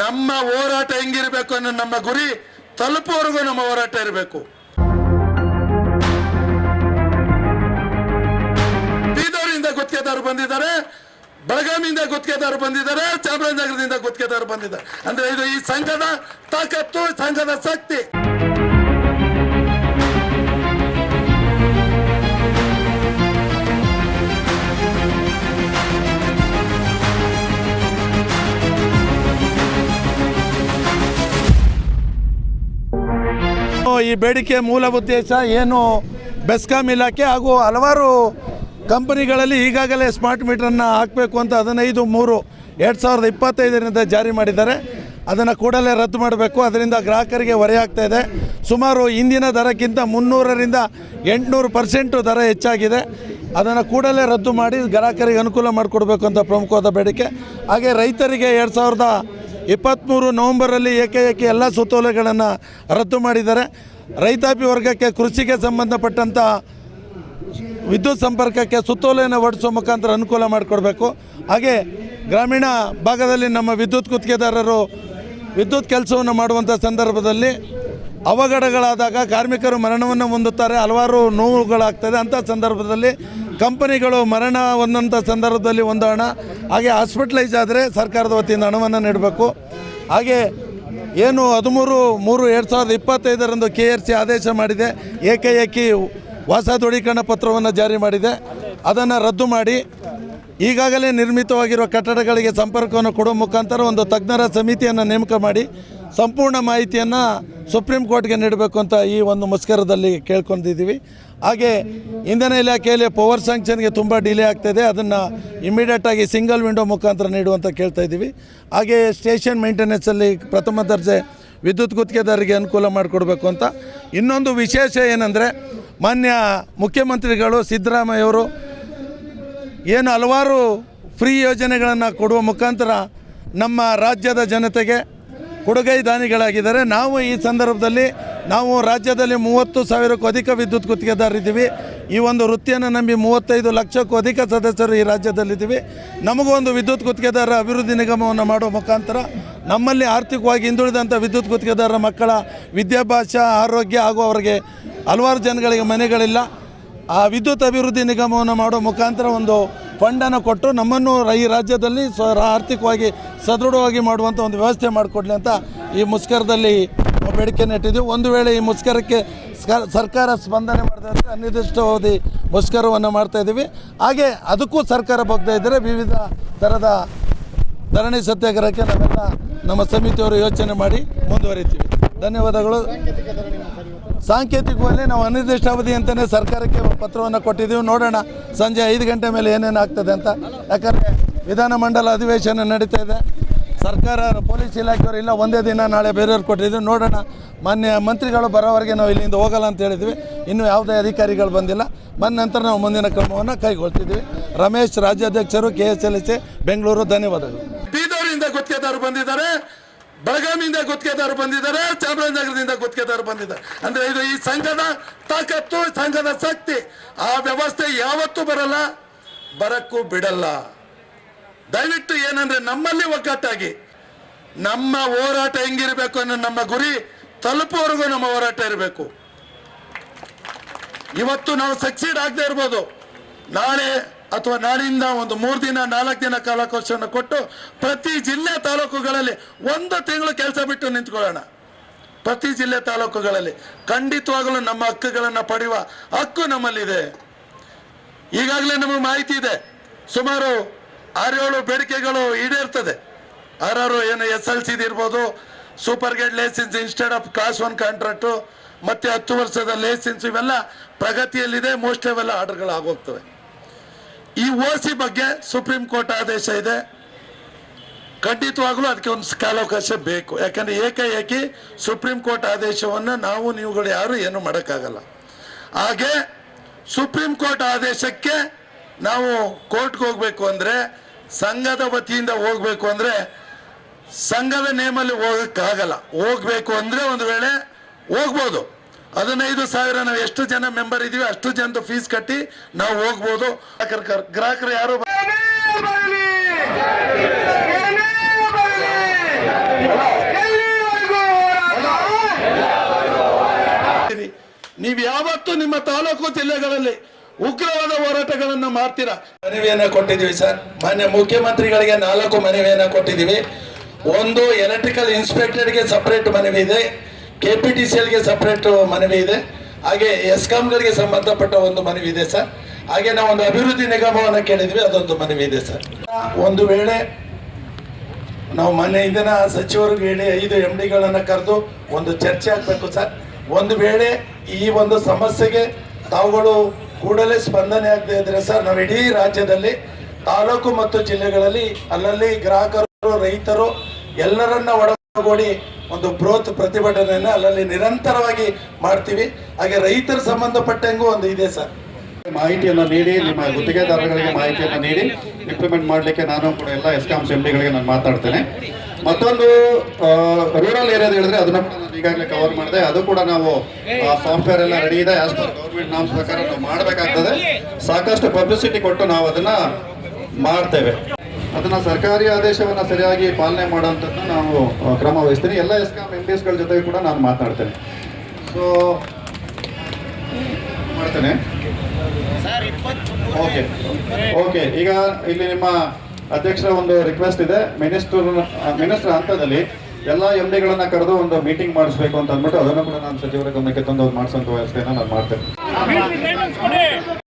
ನಮ್ಮ ಹೋರಾಟ ಹೆಂಗಿರಬೇಕು ಅನ್ನೋ ನಮ್ಮ ಗುರಿ ತಲುಪುವವರೆಗೂ ನಮ್ಮ ಹೋರಾಟ ಇರಬೇಕು. ಬೀದರ್ನಿಂದ ಗುತ್ತಿಗೆದಾರರು ಬಂದಿದ್ದಾರೆ, ಬೆಳಗಾವಿಯಿಂದ ಗುತ್ತಿಗೆದಾರರು ಬಂದಿದ್ದಾರೆ, ಚಾಮರಾಜನಗರದಿಂದ ಗುತ್ತಿಗೆದಾರರು ಬಂದಿದ್ದಾರೆ. ಅಂದ್ರೆ ಇದು ಈ ಸಂಘದ ತಾಕತ್ತು, ಸಂಘದ ಶಕ್ತಿ. ಈ ಬೇಡಿಕೆ ಮೂಲ ಉದ್ದೇಶ ಏನು, ಬೆಸ್ಕಾಂ ಇಲಾಖೆ ಹಾಗೂ ಹಲವಾರು ಕಂಪನಿಗಳಲ್ಲಿ ಈಗಾಗಲೇ ಸ್ಮಾರ್ಟ್ ಮೀಟರನ್ನು ಹಾಕಬೇಕು ಅಂತ 15/3/2025 ಜಾರಿ ಮಾಡಿದ್ದಾರೆ. ಅದನ್ನು ಕೂಡಲೇ ರದ್ದು ಮಾಡಬೇಕು. ಅದರಿಂದ ಗ್ರಾಹಕರಿಗೆ ಹೊರೆಯಾಗ್ತಾಯಿದೆ. ಸುಮಾರು ಇಂದಿನ ದರಕ್ಕಿಂತ 300ರಿಂದ 800% ದರ ಹೆಚ್ಚಾಗಿದೆ. ಅದನ್ನು ಕೂಡಲೇ ರದ್ದು ಮಾಡಿ ಗ್ರಾಹಕರಿಗೆ ಅನುಕೂಲ ಮಾಡಿಕೊಡ್ಬೇಕು ಅಂತ ಪ್ರಮುಖವಾದ ಬೇಡಿಕೆ. ಹಾಗೆ ರೈತರಿಗೆ 2023 ನವೆಂಬರಲ್ಲಿ ಏಕಾಏಕಿ ಎಲ್ಲ ಸುತ್ತೋಲೆಗಳನ್ನು ರದ್ದು ಮಾಡಿದ್ದಾರೆ. ರೈತಾಪಿ ವರ್ಗಕ್ಕೆ ಕೃಷಿಗೆ ಸಂಬಂಧಪಟ್ಟಂಥ ವಿದ್ಯುತ್ ಸಂಪರ್ಕಕ್ಕೆ ಸುತ್ತೋಲೆಯನ್ನು ಹೊರಡಿಸುವ ಮುಖಾಂತರ ಅನುಕೂಲ ಮಾಡಿಕೊಡ್ಬೇಕು. ಹಾಗೆ ಗ್ರಾಮೀಣ ಭಾಗದಲ್ಲಿ ನಮ್ಮ ವಿದ್ಯುತ್ ಗುತ್ತಿಗೆದಾರರು ವಿದ್ಯುತ್ ಕೆಲಸವನ್ನು ಮಾಡುವಂಥ ಸಂದರ್ಭದಲ್ಲಿ ಅವಘಡಗಳಾದಾಗ ಕಾರ್ಮಿಕರು ಮರಣವನ್ನು ಹೊಂದುತ್ತಾರೆ, ಹಲವಾರು ನೋವುಗಳಾಗ್ತದೆ. ಅಂಥ ಸಂದರ್ಭದಲ್ಲಿ ಕಂಪನಿಗಳು ಮರಣ ಹೊಂದಂಥ ಸಂದರ್ಭದಲ್ಲಿ ಒಂದು ಹಣ, ಹಾಗೆ ಹಾಸ್ಪಿಟಲೈಸ್ ಆದರೆ ಸರ್ಕಾರದ ವತಿಯಿಂದ ಹಣವನ್ನು ನೀಡಬೇಕು. ಹಾಗೆ ಏನು 13/3/2025 KRC ಆದೇಶ ಮಾಡಿದೆ, ಏಕಾಏಕಿ ಹೊಸ ದೃಢೀಕರಣ ಪತ್ರವನ್ನು ಜಾರಿ ಮಾಡಿದೆ. ಅದನ್ನು ರದ್ದು ಮಾಡಿ ಈಗಾಗಲೇ ನಿರ್ಮಿತವಾಗಿರುವ ಕಟ್ಟಡಗಳಿಗೆ ಸಂಪರ್ಕವನ್ನು ಕೊಡುವ ಮುಖಾಂತರ ಒಂದು ತಜ್ಞರ ಸಮಿತಿಯನ್ನು ನೇಮಕ ಮಾಡಿ ಸಂಪೂರ್ಣ ಮಾಹಿತಿಯನ್ನು ಸುಪ್ರೀಂ ಕೋರ್ಟ್ಗೆ ನೀಡಬೇಕು ಅಂತ ಈ ಒಂದು ಮುಷ್ಕರದಲ್ಲಿ ಕೇಳ್ಕೊಂಡಿದ್ದೀವಿ. ಹಾಗೆ ಇಂಧನ ಇಲಾಖೆಯಲ್ಲಿ ಪವರ್ ಸ್ಯಾಂಕ್ಷನ್ಗೆ ತುಂಬ ಡಿಲೇ ಆಗ್ತಾಯಿದೆ. ಅದನ್ನು ಇಮಿಡಿಯೇಟಾಗಿ ಸಿಂಗಲ್ ವಿಂಡೋ ಮುಖಾಂತರ ನೀಡುವಂತ ಕೇಳ್ತಾ ಇದ್ದೀವಿ. ಹಾಗೆ ಸ್ಟೇಷನ್ ಮೇಂಟೆನೆನ್ಸಲ್ಲಿ ಪ್ರಥಮ ದರ್ಜೆ ವಿದ್ಯುತ್ ಗುತ್ತಿಗೆದಾರರಿಗೆ ಅನುಕೂಲ ಮಾಡಿಕೊಡ್ಬೇಕು ಅಂತ. ಇನ್ನೊಂದು ವಿಶೇಷ ಏನಂದರೆ, ಮಾನ್ಯ ಮುಖ್ಯಮಂತ್ರಿಗಳು ಸಿದ್ದರಾಮಯ್ಯವರು ಏನು ಹಲವಾರು ಫ್ರೀ ಯೋಜನೆಗಳನ್ನು ಕೊಡುವ ಮುಖಾಂತರ ನಮ್ಮ ರಾಜ್ಯದ ಜನತೆಗೆ ಕೊಡುಗೈ ದಾನಿಗಳಾಗಿದ್ದಾರೆ. ನಾವು ಈ ಸಂದರ್ಭದಲ್ಲಿ ರಾಜ್ಯದಲ್ಲಿ 30,000ಕ್ಕೂ ಅಧಿಕ ವಿದ್ಯುತ್ ಗುತ್ತಿಗೆದಾರರಿದ್ದೀವಿ. ಈ ಒಂದು ವೃತ್ತಿಯನ್ನು ನಂಬಿ 35 ಲಕ್ಷಕ್ಕೂ ಅಧಿಕ ಸದಸ್ಯರು ಈ ರಾಜ್ಯದಲ್ಲಿದ್ದೀವಿ. ನಮಗೂ ಒಂದು ವಿದ್ಯುತ್ ಗುತ್ತಿಗೆದಾರ ಅಭಿವೃದ್ಧಿ ನಿಗಮವನ್ನು ಮಾಡುವ ಮುಖಾಂತರ ನಮ್ಮಲ್ಲಿ ಆರ್ಥಿಕವಾಗಿ ಹಿಂದುಳಿದಂಥ ವಿದ್ಯುತ್ ಗುತ್ತಿಗೆದಾರರ ಮಕ್ಕಳ ವಿದ್ಯಾಭ್ಯಾಸ, ಆರೋಗ್ಯ ಹಾಗೂ ಅವರಿಗೆ ಹಲವಾರು ಜನಗಳಿಗೆ ಮನೆಗಳಿಲ್ಲ. ಆ ವಿದ್ಯುತ್ ಅಭಿವೃದ್ಧಿ ನಿಗಮವನ್ನು ಮಾಡುವ ಮುಖಾಂತರ ಒಂದು ಫಂಡನ್ನು ಕೊಟ್ಟು ನಮ್ಮನ್ನು ಈ ರಾಜ್ಯದಲ್ಲಿ ಆರ್ಥಿಕವಾಗಿ ಸದೃಢವಾಗಿ ಮಾಡುವಂಥ ಒಂದು ವ್ಯವಸ್ಥೆ ಮಾಡಿಕೊಡ್ಲಿ ಅಂತ ಈ ಮುಷ್ಕರದಲ್ಲಿ ಬೇಡಿಕೆ ನೆಟ್ಟಿದ್ದೀವಿ. ಒಂದು ವೇಳೆ ಈ ಮುಷ್ಕರಕ್ಕೆ ಸರ್ಕಾರ ಸ್ಪಂದನೆ ಮಾಡಿದ್ರೆ ಅನಿರ್ದಿಷ್ಟಾವಧಿ ಮುಷ್ಕರವನ್ನು ಮಾಡ್ತಾಯಿದ್ದೀವಿ. ಹಾಗೆ ಅದಕ್ಕೂ ಸರ್ಕಾರ ಬಗ್ತಾ ಇದ್ದರೆ ವಿವಿಧ ಥರದ ಧರಣಿ ಸತ್ಯಾಗ್ರಹಕ್ಕೆ ನಾವೆಲ್ಲ ನಮ್ಮ ಸಮಿತಿಯವರು ಯೋಚನೆ ಮಾಡಿ ಮುಂದುವರಿತೀವಿ. ಧನ್ಯವಾದಗಳು. ಸಾಂಕೇತಿಕವಾಗಿ ನಾವು ಅನಿರ್ದಿಷ್ಟಾವಧಿ ಅಂತಲೇ ಸರ್ಕಾರಕ್ಕೆ ಪತ್ರವನ್ನು ಕೊಟ್ಟಿದ್ದೀವಿ. ನೋಡೋಣ ಸಂಜೆ 5 ಗಂಟೆ ಮೇಲೆ ಏನೇನು ಆಗ್ತದೆ ಅಂತ. ಯಾಕಂದರೆ ವಿಧಾನಮಂಡಲ ಅಧಿವೇಶನ ನಡೀತಾ ಇದೆ. ಸರ್ಕಾರ ಪೊಲೀಸ್ ಇಲಾಖೆಯವರು ಇಲ್ಲ ಒಂದೇ ದಿನ ನಾಳೆ ಬೇರೆಯವ್ರು ಕೊಟ್ಟಿದ್ದೀವಿ. ನೋಡೋಣ, ಮಾನ್ಯ ಮಂತ್ರಿಗಳು ಬರೋವರೆಗೆ ನಾವು ಇಲ್ಲಿಂದ ಹೋಗಲ್ಲ ಅಂತ ಹೇಳಿದ್ವಿ. ಇನ್ನೂ ಯಾವುದೇ ಅಧಿಕಾರಿಗಳು ಬಂದಿಲ್ಲ. ಬಂದ ನಂತರ ನಾವು ಮುಂದಿನ ಕ್ರಮವನ್ನು ಕೈಗೊಳ್ತಿದ್ವಿ. ರಮೇಶ್, ರಾಜ್ಯಾಧ್ಯಕ್ಷರು, KSLC ಬೆಂಗಳೂರು. ಧನ್ಯವಾದಗಳು. ಬೀದರ್ನಿಂದ ಗುತ್ತಿಗೆದಾರರು ಬಂದಿದ್ದಾರೆ, ಬೆಳಗಾವಿಯಿಂದ ಗುತ್ತಿಗೆದಾರರು ಬಂದಿದ್ದಾರೆ, ಚಾಮರಾಜನಗರದಿಂದ ಗುತ್ತಿಗೆದಾರರು ಬಂದಿದ್ದಾರೆ. ಅಂದ್ರೆ ಇದು ಈ ಸಂಘದ ತಾಕತ್ತು, ಸಂಘದ ಶಕ್ತಿ. ಆ ವ್ಯವಸ್ಥೆ ಯಾವತ್ತೂ ಬರಲ್ಲ, ಬರಕ್ಕೂ ಬಿಡಲ್ಲ. ದಯವಿಟ್ಟು ಏನಂದ್ರೆ ನಮ್ಮಲ್ಲಿ ಒಗ್ಗಟ್ಟಾಗಿ ನಮ್ಮ ಹೋರಾಟ ಹೆಂಗಿರಬೇಕು ಅನ್ನೋ ನಮ್ಮ ಗುರಿ ತಲುಪುವವರೆಗೂ ನಮ್ಮ ಹೋರಾಟ ಇರಬೇಕು. ಇವತ್ತು ನಾವು ಸಕ್ಸೀಡ್ ಆಗದೆ ಇರ್ಬೋದು, ನಾಳೆ ಅಥವಾ ನಾಳಿಂದ ಒಂದು 3 ದಿನ 4 ದಿನ ಕಾಲಾವಕಾಶವನ್ನು ಕೊಟ್ಟು ಪ್ರತಿ ಜಿಲ್ಲೆ ತಾಲೂಕುಗಳಲ್ಲಿ 1 ತಿಂಗಳು ಕೆಲಸ ಬಿಟ್ಟು ನಿಂತ್ಕೊಳ್ಳೋಣ. ಪ್ರತಿ ಜಿಲ್ಲೆ ತಾಲೂಕುಗಳಲ್ಲಿ ಖಂಡಿತವಾಗಲೂ ನಮ್ಮ ಹಕ್ಕುಗಳನ್ನು ಪಡೆಯುವ ಹಕ್ಕು ನಮ್ಮಲ್ಲಿದೆ. ಈಗಾಗಲೇ ನಮಗೆ ಮಾಹಿತಿ ಇದೆ, ಸುಮಾರು 6-7 ಬೇಡಿಕೆಗಳು ಈಡೇರ್ತದೆ. 6 ಏನು SLC ಇರ್ಬೋದು, super gate licence instead of class 1 contract, ಮತ್ತೆ 10 ವರ್ಷದ ಲೈಸೆನ್ಸ್, ಇವೆಲ್ಲ ಪ್ರಗತಿಯಲ್ಲಿದೆ. ಮೋಸ್ಟ್ ಅವೆಲ್ಲ ಆರ್ಡರ್ಗಳು ಆಗೋಗ್ತವೆ. ಈ OC ಬಗ್ಗೆ ಸುಪ್ರೀಂ ಕೋರ್ಟ್ ಆದೇಶ ಇದೆ. ಖಂಡಿತವಾಗ್ಲೂ ಅದಕ್ಕೆ ಒಂದು ಕಾಲಾವಕಾಶ ಬೇಕು. ಯಾಕಂದ್ರೆ ಏಕಾಏಕಿ ಸುಪ್ರೀಂ ಕೋರ್ಟ್ ಆದೇಶವನ್ನು ನಾವು ನೀವುಗಳು ಯಾರು ಏನು ಮಾಡೋಕ್ಕಾಗಲ್ಲ. ಹಾಗೆ ಸುಪ್ರೀಂ ಕೋರ್ಟ್ ಆದೇಶಕ್ಕೆ ನಾವು ಕೋರ್ಟ್ಗೆ ಹೋಗ್ಬೇಕು ಅಂದರೆ, ಸಂಘದ ವತಿಯಿಂದ ಹೋಗ್ಬೇಕು ಅಂದರೆ ಸಂಘದ ನೇಮಲ್ಲಿ ಹೋಗೋಕ್ಕಾಗಲ್ಲ. ಹೋಗ್ಬೇಕು ಅಂದರೆ ಒಂದು ವೇಳೆ ಹೋಗ್ಬೋದು. 15,000 ನಾವು ಎಷ್ಟು ಜನ ಮೆಂಬರ್ ಇದೀವಿ ಅಷ್ಟು ಜನದ ಫೀಸ್ ಕಟ್ಟಿ ನಾವು ಹೋಗ್ಬೋದು. ಗ್ರಾಹಕರು ಯಾರು ನೀವು ಯಾವತ್ತೂ ನಿಮ್ಮ ತಾಲೂಕು ಜಿಲ್ಲೆಗಳಲ್ಲಿ ಉಗ್ರವಾದ ಹೋರಾಟಗಳನ್ನು ಮಾಡ್ತೀರಾ. ಮನವಿಯನ್ನ ಕೊಟ್ಟಿದ್ದೀವಿ ಸರ್, ಮಾನ್ಯ ಮುಖ್ಯಮಂತ್ರಿಗಳಿಗೆ 4 ಮನವಿಯನ್ನ ಕೊಟ್ಟಿದ್ದೀವಿ. ಒಂದು ಎಲೆಕ್ಟ್ರಿಕಲ್ ಇನ್ಸ್ಪೆಕ್ಟರ್ಗೆ ಸಪರೇಟ್ ಮನವಿ ಇದೆ, KPTCLಗೆ ಸಪರೇಟ್ ಮನವಿ ಇದೆ, ಹಾಗೆ ಎಸ್ಕಾಂಗಳಿಗೆ ಸಂಬಂಧಪಟ್ಟ ಒಂದು ಮನವಿ ಇದೆ ಸರ್. ಹಾಗೆ ನಾವು ಒಂದು ಅಭಿವೃದ್ಧಿ ನಿಗಮವನ್ನು ಕೇಳಿದ್ವಿ, ಅದೊಂದು ಮನವಿ ಇದೆ ಸರ್. ಒಂದು ವೇಳೆ ನಾವು ಮೊನ್ನೆ ಇಂದಿನ ಸಚಿವರಿಗೆ ಹೇಳಿ 5 MDಗಳನ್ನು ಕರೆದು ಒಂದು ಚರ್ಚೆ ಆಗಬೇಕು ಸರ್. ಒಂದು ವೇಳೆ ಈ ಒಂದು ಸಮಸ್ಯೆಗೆ ತಾವುಗಳು ಕೂಡಲೇ ಸ್ಪಂದನೆ ಆಗದೆ ಇದ್ರೆ ಸರ್, ನಾವು ಇಡೀ ರಾಜ್ಯದಲ್ಲಿ ತಾಲೂಕು ಮತ್ತು ಜಿಲ್ಲೆಗಳಲ್ಲಿ ಅಲ್ಲಲ್ಲಿ ಗ್ರಾಹಕರು, ರೈತರು ಎಲ್ಲರನ್ನ ಒಳಗೂಡಿ ಒಂದು ಬೃಹತ್ ಪ್ರತಿಭಟನೆಯನ್ನು ಅಲ್ಲಲ್ಲಿ ನಿರಂತರವಾಗಿ ಮಾಡ್ತೀವಿ. ಹಾಗೆ ರೈತರ ಸಂಬಂಧಪಟ್ಟಂಗೂ ಒಂದು ಇದೆ ಸರ್. ಮಾಹಿತಿಯನ್ನು ನೀಡಿ, ನಿಮ್ಮ ಗುತ್ತಿಗೆದಾರರಿಗೆ ಮಾಹಿತಿಯನ್ನು ನೀಡಿ ಇಂಪ್ಲಿಮೆಂಟ್ ಮಾಡಲಿಕ್ಕೆ ನಾನು ಕೂಡ ಎಲ್ಲ ಎಸ್ಕಾಮ್ಸ್ MDಗಳಿಗೆ ನಾನು ಮಾತಾಡ್ತೇನೆ. ಮತ್ತೊಂದು ರೂರಲ್ ಏರಿಯಾದ ಹೇಳಿದ್ರೆ ಅದನ್ನು ಕೂಡ ನಾನು ಈಗಾಗಲೇ ಕವರ್ ಮಾಡಿದೆ. ಅದು ಕೂಡ ನಾವು ಸಾಫ್ಟ್ವೇರ್ ಎಲ್ಲ ರೆಡಿ ಇದೆ, ಆಸ್ ಪರ್ ಗೌರ್ಮೆಂಟ್ ನಾಮ್ಸ್ ಪ್ರಕಾರ ನಾವು ಮಾಡಬೇಕಾಗ್ತದೆ. ಸಾಕಷ್ಟು ಪಬ್ಲಿಸಿಟಿ ಕೊಟ್ಟು ನಾವು ಅದನ್ನ ಮಾಡ್ತೇವೆ. ಅದನ್ನ ಸರ್ಕಾರಿ ಆದೇಶವನ್ನು ಸರಿಯಾಗಿ ಪಾಲನೆ ಮಾಡುವಂಥದ್ದು ನಾವು ಕ್ರಮ ವಹಿಸ್ತೀನಿ. ಎಲ್ಲ ಎಸ್ಕಾಮ್ MDಸ್ಗಳ ಜೊತೆಗೆ ಕೂಡ ನಾನು ಮಾತನಾಡ್ತೇನೆ. ಸೊ ಮಾಡ್ತೇನೆ. ಓಕೆ ಈಗ ಇಲ್ಲಿ ನಿಮ್ಮ ಅಧ್ಯಕ್ಷರ ಒಂದು ರಿಕ್ವೆಸ್ಟ್ ಇದೆ. ಮಿನಿಸ್ಟರ್ ಹಂತದಲ್ಲಿ ಎಲ್ಲ MDಗಳನ್ನ ಕರೆದು ಒಂದು ಮೀಟಿಂಗ್ ಮಾಡಿಸ್ಬೇಕು ಅಂತ ಅಂದ್ಬಿಟ್ಟು ಅದನ್ನು ಕೂಡ ನಾನು ಸಚಿವರ ಗಮನಕ್ಕೆ ತಂದು ಮಾಡಿಸುವಂತ ವ್ಯವಸ್ಥೆಯನ್ನು ನಾನು ಮಾಡ್ತೇನೆ.